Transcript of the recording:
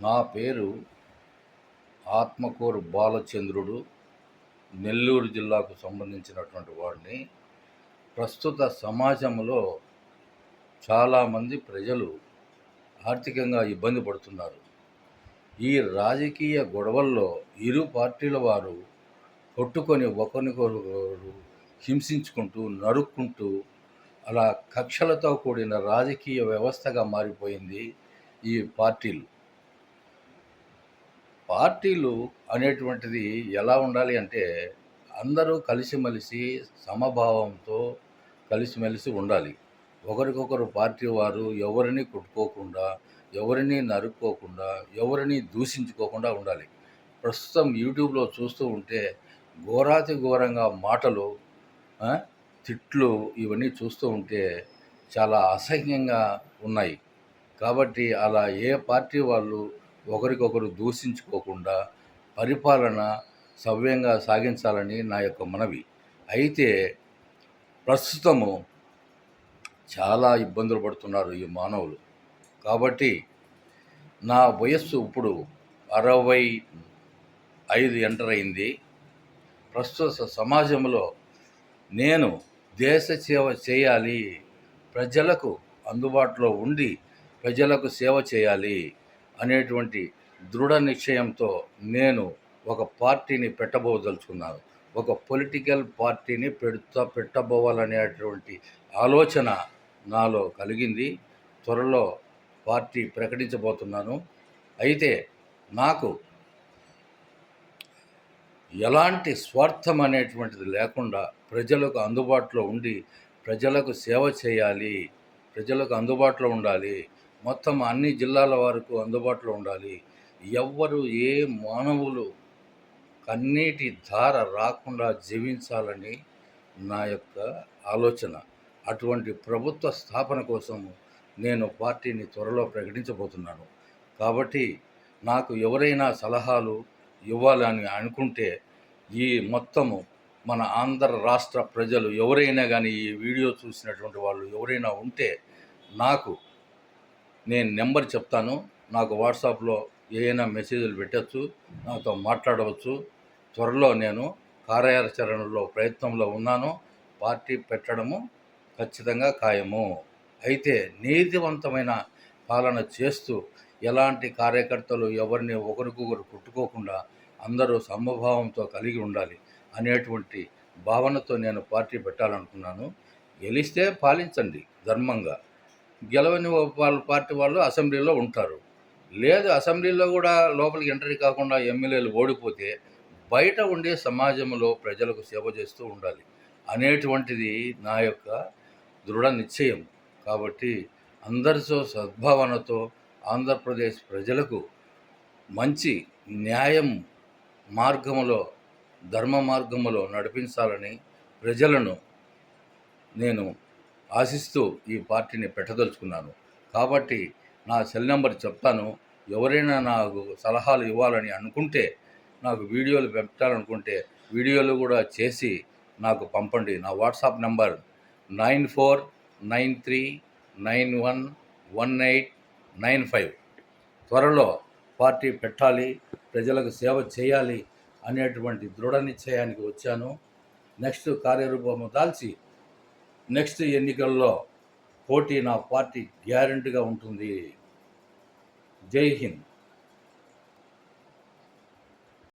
నా పేరు ఆత్మకూరు బాలచంద్రుడు. నెల్లూరు జిల్లాకు సంబంధించినటువంటి వాడిని. ప్రస్తుత సమాజంలో చాలామంది ప్రజలు ఆర్థికంగా ఇబ్బంది పడుతున్నారు. ఈ రాజకీయ గొడవల్లో ఇరు పార్టీల వారు కొట్టుకొని ఒకరికొకరు హింసించుకుంటూ, నరుక్కుంటూ అలా కక్షలతో కూడిన రాజకీయ వ్యవస్థగా మారిపోయింది ఈ పార్టీలు. పార్టీలు అనేటువంటిది ఎలా ఉండాలి అంటే, అందరూ కలిసిమెలిసి సమభావంతో కలిసిమెలిసి ఉండాలి. ఒకరికొకరు పార్టీ వారు ఎవరిని కొట్టుకోకుండా, ఎవరిని నరుక్కోకుండా, ఎవరిని దూషించుకోకుండా ఉండాలి. ప్రస్తుతం యూట్యూబ్లో చూస్తూ ఉంటే ఘోరాతి ఘోరంగా మాటలు, తిట్లు ఇవన్నీ చూస్తూ ఉంటే చాలా అసహ్యంగా ఉన్నాయి. కాబట్టి అలా ఏ పార్టీ వాళ్ళు ఒకరికొకరు దూషించుకోకుండా పరిపాలన సవ్యంగా సాగించాలని నా యొక్క మనవి. అయితే ప్రస్తుతము చాలా ఇబ్బందులు పడుతున్నారు ఈ మానవులు. కాబట్టి నా వయస్సు ఇప్పుడు 65 ఎంటర్ అయింది. ప్రస్తుత సమాజంలో నేను దేశ సేవ చేయాలి, ప్రజలకు అందుబాటులో ఉండి ప్రజలకు సేవ చేయాలి అనేటువంటి దృఢ నిశ్చయంతో నేను ఒక పార్టీని పెట్టబోదలుచుకున్నాను. ఒక పొలిటికల్ పార్టీని పెట్టబోవాలనేటువంటి ఆలోచన నాలో కలిగింది. త్వరలో పార్టీ ప్రకటించబోతున్నాను. అయితే నాకు ఎలాంటి స్వార్థం అనేటువంటిది లేకుండా ప్రజలకు అందుబాటులో ఉండి ప్రజలకు సేవ చేయాలి, ప్రజలకు అందుబాటులో ఉండాలి, మొత్తం అన్ని జిల్లాల వరకు అందుబాటులో ఉండాలి. ఎవ్వరు ఏ మానవులు కన్నీటి ధార రాకుండా జీవించాలని నా యొక్క ఆలోచన. అటువంటి ప్రభుత్వ స్థాపన కోసం నేను పార్టీని త్వరలో ప్రకటించబోతున్నాను. కాబట్టి నాకు ఎవరైనా సలహాలు ఇవ్వాలని అనుకుంటే, ఈ మొత్తము మన ఆంధ్ర రాష్ట్ర ప్రజలు ఎవరైనా కానీ ఈ వీడియో చూసినటువంటి వాళ్ళు ఎవరైనా ఉంటే నేను నెంబర్ చెప్తాను. నాకు వాట్సాప్లో ఏదైనా మెసేజ్లు పెట్టచ్చు, నాతో మాట్లాడవచ్చు. త్వరలో నేను కార్యాచరణలో ప్రయత్నంలో ఉన్నాను. పార్టీ పెట్టడము ఖచ్చితంగా ఖాయము. అయితే నీతివంతమైన పాలన చేస్తూ ఎలాంటి కార్యకర్తలు ఎవరిని ఒకరికొకరు కొట్టుకోకుండా అందరూ సమభావంతో కలిగి ఉండాలి అనేటువంటి భావనతో నేను పార్టీ పెట్టాలనుకున్నాను. గెలిస్తే పాలించండి ధర్మంగా, గెలవని వాళ్ళ పార్టీ వాళ్ళు అసెంబ్లీలో ఉంటారు. లేదు అసెంబ్లీలో కూడా లోపలికి ఎంట్రీ కాకుండా ఎమ్మెల్యేలు ఓడిపోతే బయట ఉండే సమాజంలో ప్రజలకు సేవ చేస్తూ ఉండాలి అనేటువంటిది నా యొక్క దృఢ నిశ్చయం. కాబట్టి అందరితో సద్భావనతో ఆంధ్రప్రదేశ్ ప్రజలకు మంచి న్యాయం మార్గములో, ధర్మ మార్గములో నడిపించాలని ప్రజలను నేను ఆశిస్తూ ఈ పార్టీని పెట్టదలుచుకున్నాను. కాబట్టి నా సెల్ నెంబర్ చెప్తాను. ఎవరైనా నాకు సలహాలు ఇవ్వాలని అనుకుంటే, నాకు వీడియోలు పెట్టాలనుకుంటే వీడియోలు కూడా చేసి నాకు పంపండి. నా వాట్సాప్ నెంబర్ 9493911895. త్వరలో పార్టీ పెట్టాలి, ప్రజలకు సేవ చేయాలి అనేటువంటి దృఢ నిశ్చయానికి వచ్చాను. నెక్స్ట్ కార్యరూపము దాల్చి నెక్స్ట్ ఎన్నికల్లో పోటీ నా పార్టీ గ్యారెంటీగా ఉంటుంది. జై హింద్.